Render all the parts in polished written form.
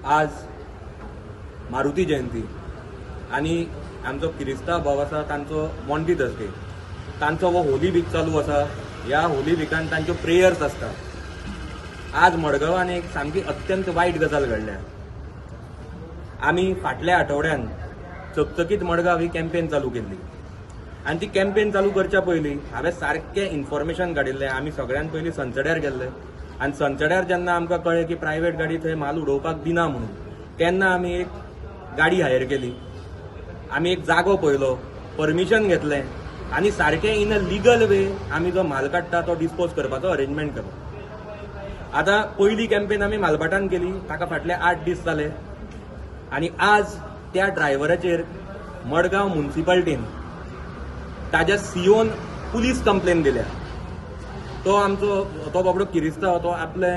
आज मारुती जयंती आणि आमचो किरिस्तांव भाव आसा तांचो मोंटी थर्सडे, तांचो वो होली वीक चालू आसा. ह्या होली विकान तांच्यो प्रेयर्स आसता. आज मडगांवान एक सामकी अत्यंत वायट गजाल घडल्या. आमी फाटल्या आठवड्यान चकचकीत मडगांव ही कॅम्पेन चालू केल्ली आनी ती कॅम्पेन चालू करच्या पयलीं हांवें सारकें इन्फॉर्मेशन काडिल्लें. आमी सगळ्यान पयलीं संचड्यार गेल्ले आनी संचड्यार जेन्ना आमकां कळ्ळें की प्रायवेट गाडी थंय माल उडोवपाक दिना म्हणून, तेन्ना आमी एक गाडी हायर केली. आमी एक जागो पळयलो, परमिशन घेतलें आनी सारकें इन अ लिगल वे आमी जो माल काडटा तो डिस्पोज करपाचो अरेंजमेंट केलो. आतां पयली कॅम्पेन आमी मालबाटान केली, ताका फाटले 8 दीस जाले आनी आज त्या ड्रायव्हराचेर मडगांव म्युनिसिपालिटीन ताज्या सीओन पुलीस कंप्लेन दिल्या. तो बाबडो किरिस्तांव तो आपले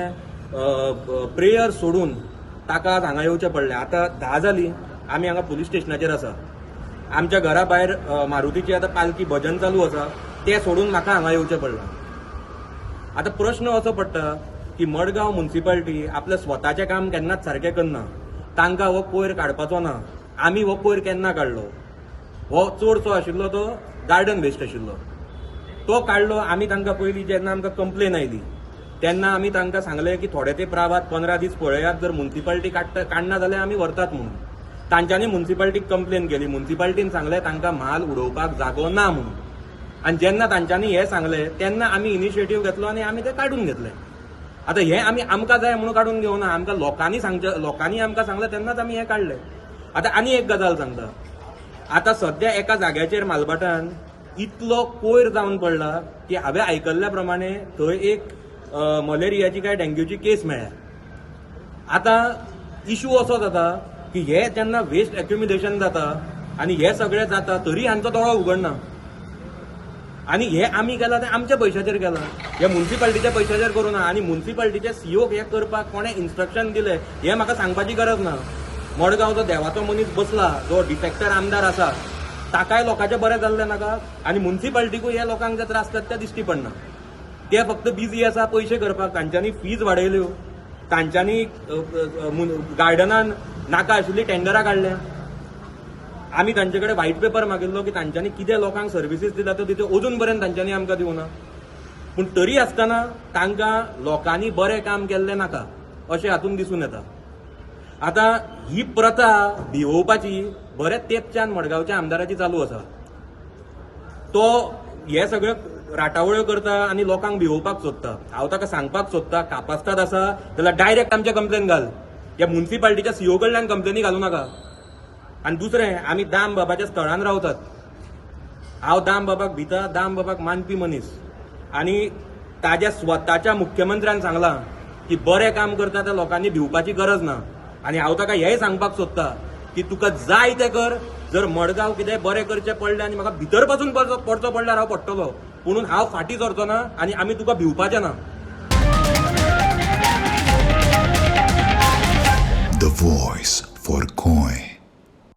प्रेयर सोडून ताका हांगा येवचें पडलें. आतां 10 जालीं, आमी हांगा पुलीस स्टेशनाचेर आसा. आमच्या घरा भायर मारुतीची आतां पालकी भजन चालू आसा, तें सोडून म्हाका हांगा येवचें पडलां. आतां प्रश्न असो पडटा की मडगांव म्युनिसिपालिटी आपलें स्वताचें काम केन्नाच सारकें करना. तांकां हो कोयर काडपाचो ना. आमी हो कोयर केन्ना काडलो? हो चडसो आशिल्लो तो गार्डन वेस्ट आशिल्लो, तो काडलो. आमी तांकां पयलीं जेन्ना आमकां कंप्लेन आयली तेन्ना आमी तांकां सांगलें की थोडे ते प्रावात 15 दीस पळयात, जर म्युनिसिपालिटी काडना जाल्यार आमी व्हरतात म्हणून. तांच्यांनी म्युनिसिपालिटीक कंप्लेन केली. म्युनिसिपालिटीन सांगलें तांकां माल उडोवपाक जागो ना म्हणून. आनी जेन्ना तांच्यांनी हें सांगलें तेन्ना आमी इनिशिएटीव घेतलो आनी आमी तें काडून घेतलें. आतां हें आमकां जाय म्हणून काडून घेवना, आमकां लोकांनी आमकां सांगलें तेन्नाच आमी हें काडलें. आतां आनी एक गजाल सांगता. आतां सद्या एका जाग्याचेर मालबाटान इतलो कोयर जावन पडला की हांवें आयकल्ल्या प्रमाणे थंय एक मलेरियाची काय डेंग्यूची केस मेळ्ळ्या. आतां इशू असो जाता की हे जेन्ना वेस्ट एक्युम्युलेशन जाता आनी हे सगळें जाता तरी हांचो दोळो उगडना. आनी हे आमी केलां तें आमच्या पयशाचेर केलां, हे म्युनिसिपालिटीच्या पयशाचेर करूं ना. आनी म्युनिसिपालिटीच्या सीओक हें करपाक कोणें इन्स्ट्रक्शन दिलें हें म्हाका सांगपाची गरज ना. मडगांव जो देवाचो मनीस बसला, जो डिफेक्टर आमदार आसा, ताकाय लोकांचें बरें जाल्लें नाका आनी म्युनिसिपालिटीकूय हे लोकांक जे त्रास जातात ते दिश्टी पडना. ते फक्त बिजी आसा पयशे करपाक. तांच्यांनी फीज वाडयल्यो, तांच्यांनी गार्डनान नाका आशिल्ली टेंडरां काडल्या. आमी तांचे कडेन व्हाईट पेपर मागिल्लो की तांच्यांनी कितें लोकांक सर्विसीस दिला त्यो अजून पर्यंत तांच्यांनी आमकां दिवना. पूण तरी आसतना तांकां लोकांनी बरें काम केल्लें नाका अशें हातून दिसून येता. आतां ही प्रथा भिवोवपाची बरें तेंपच्यान मडगांवच्या आमदाराची चालू आसा. तो हे सगळ्यो राटावळ्यो करता आनी लोकांक भिवोवपाक सोदता. हांव ताका सांगपाक सोदता, कापास्ताद आसा जाल्यार डायरेक्ट आमचे कंप्लेन घाल. ह्या म्युनिसिपालिटीच्या सीओ कडल्यान कंप्लेनी घालूं नाका. आनी दुसरें, आमी दाम बाबाच्या स्थळान रावतात. हांव दाम बाबाक भिता, दाम बाबाक मानपी मनीस. आनी ताज्या स्वताच्या मुख्यमंत्र्यान सांगलां की बरें काम करता त्या लोकांनी भिवपाची गरज ना. आनी हांव ताका हेंय सांगपाक सोदता की तुका जाय तें कर. जर मडगांव कितें बरें करचें पडलें आनी म्हाका भितर पासून पडचो पडल्यार हांव पडटलो, पुणून हांव फाटीं सरचो ना आनी आमी तुका भिवपाचें ना. The voice for Coin.